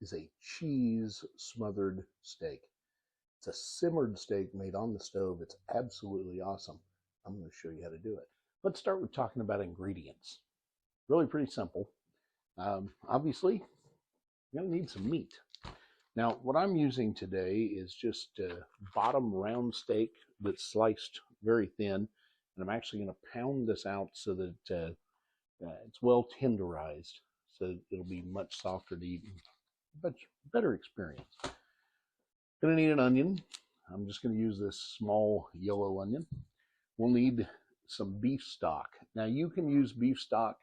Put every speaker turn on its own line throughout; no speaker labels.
is a cheese smothered steak. It's a simmered steak made on the stove. It's absolutely awesome. I'm going to show you how to do it. Let's start with talking about ingredients. Really pretty simple. Obviously, you're going to need some meat. Now, what I'm using today is just bottom round steak that's sliced very thin. And I'm actually going to pound this out so that it's well tenderized, so it'll be much softer to eat. But better experience. Going to need an onion. I'm just going to use this small yellow onion. We'll need some beef stock. Now, you can use beef stock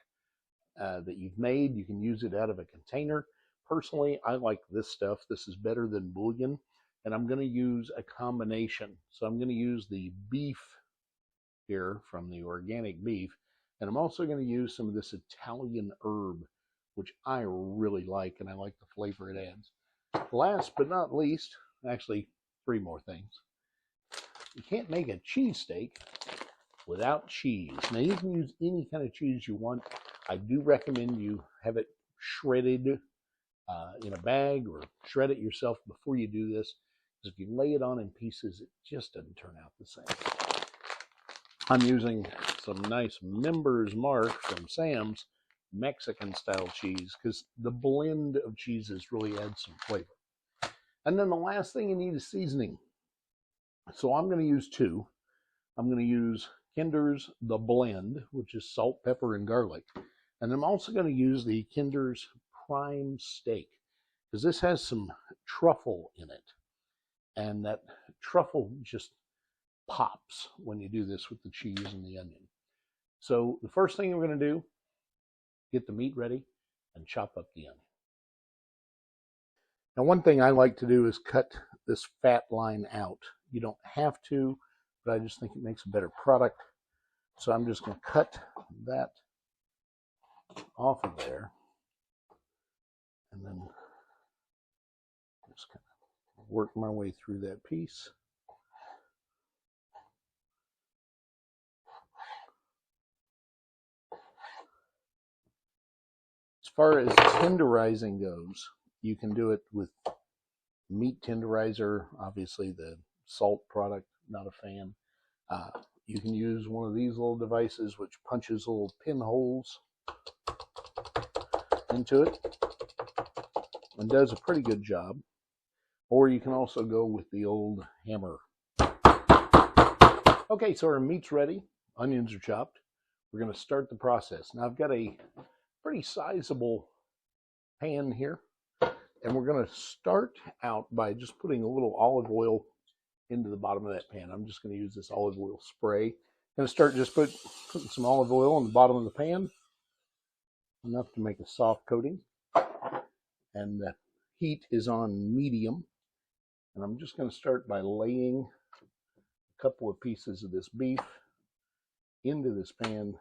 that you've made. You can use it out of a container. Personally, I like this stuff. This is better than bouillon, and I'm going to use a combination. So I'm going to use the beef here from the organic beef, and I'm also going to use some of this Italian herb, which I really like, and I like the flavor it adds. Last but not least, actually, 3 more things. You can't make a cheesesteak without cheese. Now, you can use any kind of cheese you want. I do recommend you have it shredded in a bag, or shred it yourself before you do this, because if you lay it on in pieces, it just doesn't turn out the same. I'm using some nice Members Mark from Sam's Mexican style cheese, because the blend of cheeses really adds some flavor. And then the last thing you need is seasoning. So I'm going to use 2. I'm going to use Kinder's The Blend, which is salt, pepper, and garlic. And I'm also going to use the Kinder's Prime Steak, because this has some truffle in it. And that truffle just pops when you do this with the cheese and the onion. So the first thing we're going to do, get the meat ready and chop up the onion. Now, one thing I like to do is cut this fat line out. You don't have to, but I just think it makes a better product. So I'm just going to cut that off of there, and then just kind of work my way through that piece. As far as tenderizing goes, you can do it with meat tenderizer. Obviously, the salt product, not a fan. You can use one of these little devices which punches little pinholes into it and does a pretty good job. Or you can also go with the old hammer. Okay, so our meat's ready. Onions are chopped. We're going to start the process. Now, I've got a pretty sizable pan here, and we're going to start out by just putting a little olive oil into the bottom of that pan. I'm just going to use this olive oil spray. I'm going to start just putting some olive oil on the bottom of the pan, enough to make a soft coating, and the heat is on medium. And I'm just going to start by laying a couple of pieces of this beef into this pan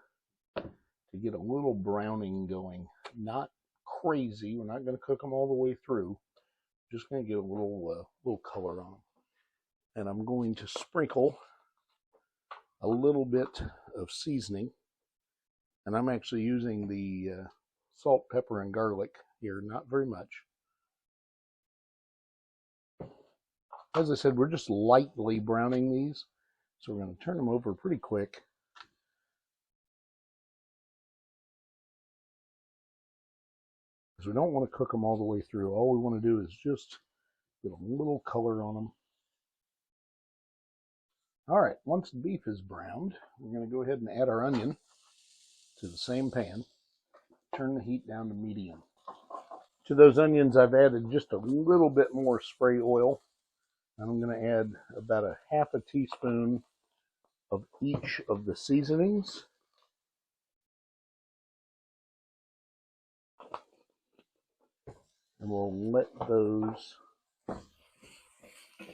to get a little browning going. Not crazy. We're not going to cook them all the way through. Just going to get a little color on them. And I'm going to sprinkle a little bit of seasoning. And I'm actually using the salt, pepper, and garlic here, not very much. As I said, we're just lightly browning these, so we're going to turn them over pretty quick. Because we don't want to cook them all the way through. All we want to do is just get a little color on them. All right, once the beef is browned, we're going to go ahead and add our onion to the same pan. Turn the heat down to medium. To those onions, I've added just a little bit more spray oil. And I'm going to add about a half a teaspoon of each of the seasonings. And we'll let those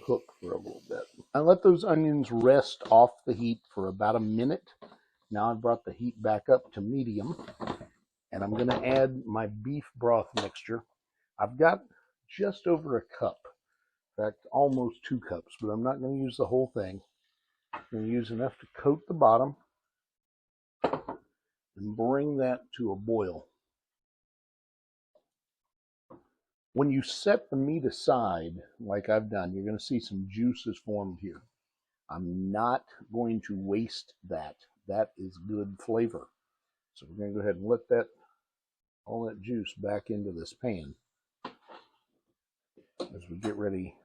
cook for a little bit. I let those onions rest off the heat for about a minute. Now I've brought the heat back up to medium. And I'm going to add my beef broth mixture. I've got just over a cup. In fact, almost 2 cups, but I'm not going to use the whole thing. I'm going to use enough to coat the bottom and bring that to a boil. When you set the meat aside, like I've done, you're going to see some juices formed here. I'm not going to waste that. That is good flavor. So we're going to go ahead and let all that juice back into this pan as we get ready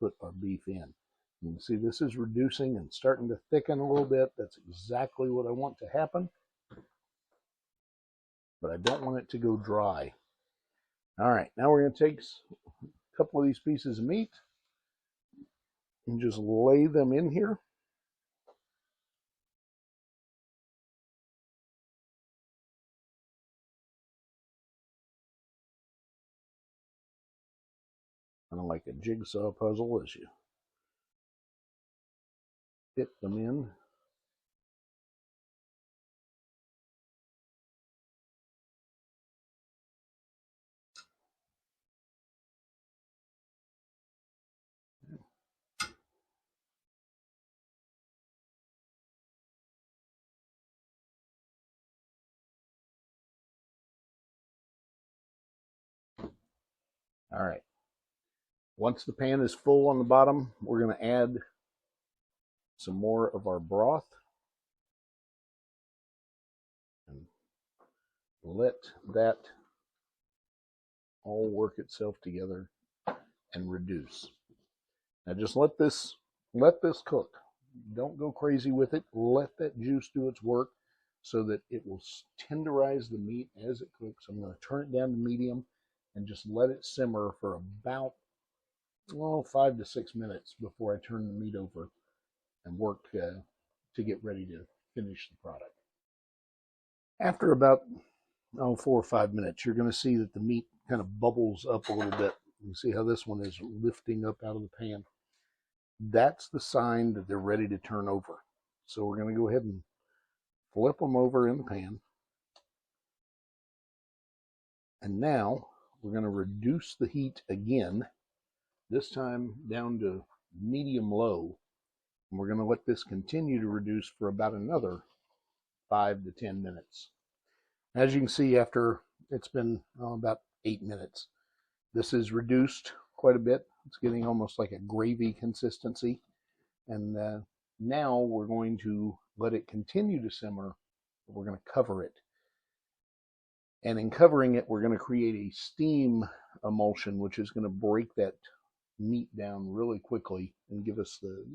to put our beef in. You can see this is reducing and starting to thicken a little bit. That's exactly what I want to happen. But I don't want it to go dry. All right, now we're going to take a couple of these pieces of meat and just lay them in here. Kind of like a jigsaw puzzle as you fit them in. All right. Once the pan is full on the bottom, we're going to add some more of our broth and let that all work itself together and reduce. Now just let this cook. Don't go crazy with it. Let that juice do its work so that it will tenderize the meat as it cooks. I'm going to turn it down to medium and just let it simmer for about 5 to 6 minutes before I turn the meat over and work to get ready to finish the product. After about 4 or 5 minutes, you're going to see that the meat kind of bubbles up a little bit. You can see how this one is lifting up out of the pan. That's the sign that they're ready to turn over. So we're going to go ahead and flip them over in the pan. And now we're going to reduce the heat again, this time down to medium low. And we're going to let this continue to reduce for about another 5 to 10 minutes. As you can see, after it's been about 8 minutes, this is reduced quite a bit. It's getting almost like a gravy consistency. And now we're going to let it continue to simmer. We're going to cover it. And in covering it, we're going to create a steam emulsion, which is going to break that meat down really quickly and give us the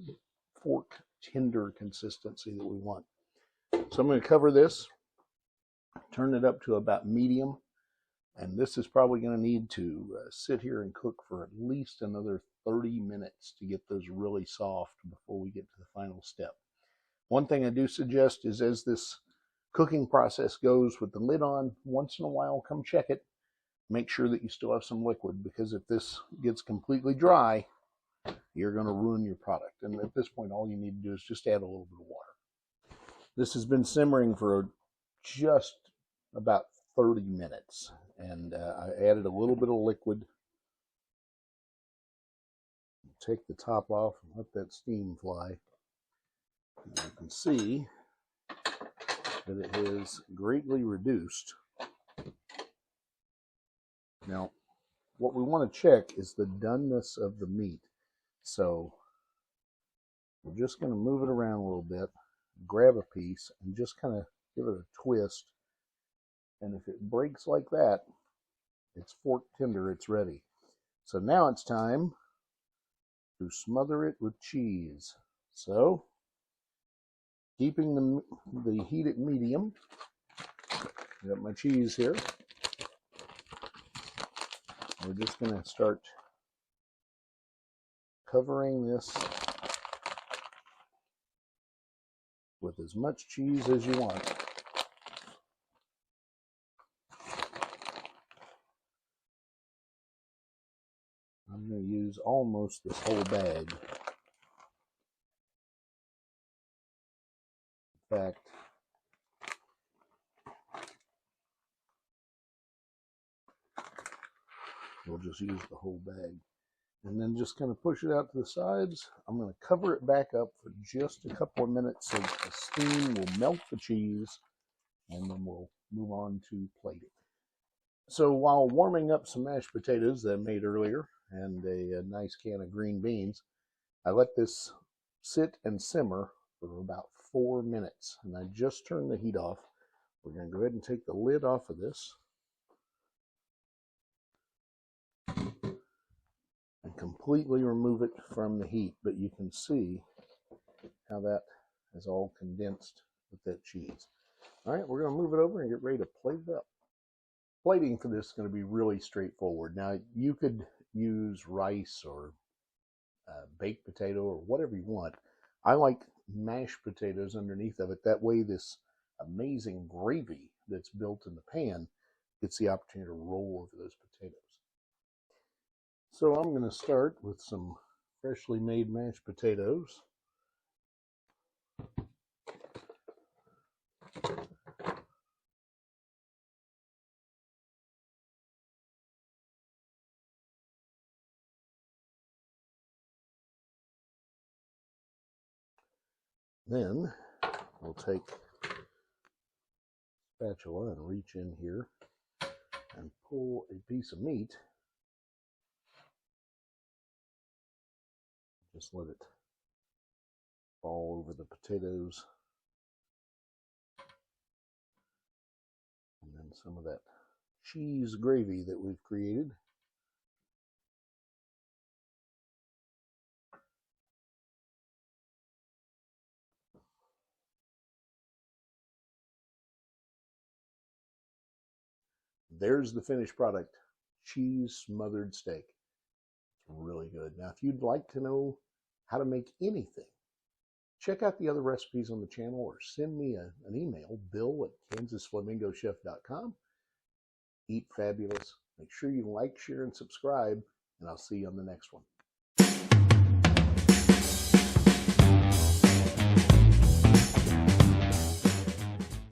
fork tender consistency that we want. So I'm going to cover this, turn it up to about medium, and this is probably going to need to sit here and cook for at least another 30 minutes to get those really soft before we get to the final step. One thing I do suggest is, as this cooking process goes with the lid on, once in a while come check it. Make sure that you still have some liquid, because if this gets completely dry, you're going to ruin your product. And at this point, all you need to do is just add a little bit of water. This has been simmering for just about 30 minutes, and I added a little bit of liquid. Take the top off and let that steam fly. And you can see that it has greatly reduced. Now, what we want to check is the doneness of the meat. So we're just going to move it around a little bit, grab a piece, and just kind of give it a twist. And if it breaks like that, it's fork tender, it's ready. So now it's time to smother it with cheese. So, keeping the heat at medium, I got my cheese here. We're just going to start covering this with as much cheese as you want. I'm going to use almost this whole bag. In fact, we'll just use the whole bag. And then just kind of push it out to the sides. I'm going to cover it back up for just a couple of minutes so the steam will melt the cheese, and then we'll move on to plating. So while warming up some mashed potatoes that I made earlier and a nice can of green beans, I let this sit and simmer for about 4 minutes. And I just turned the heat off. We're going to go ahead and take the lid off of this and completely remove it from the heat. But you can see how that is all condensed with that cheese. All right, we're going to move it over and get ready to plate it up. Plating for this is going to be really straightforward. Now, you could use rice or baked potato or whatever you want. I like mashed potatoes underneath of it. That way, this amazing gravy that's built in the pan gets the opportunity to roll over those potatoes. So I'm going to start with some freshly made mashed potatoes. Then we'll take a spatula and reach in here and pull a piece of meat. Just let it fall over the potatoes. And then some of that cheese gravy that we've created. There's the finished product, cheese smothered steak. It's really good. Now, if you'd like to know how to make anything, check out the other recipes on the channel or send me an email, bill@kansasflamingochef.com. Eat fabulous. Make sure you like, share, and subscribe, and I'll see you on the next one.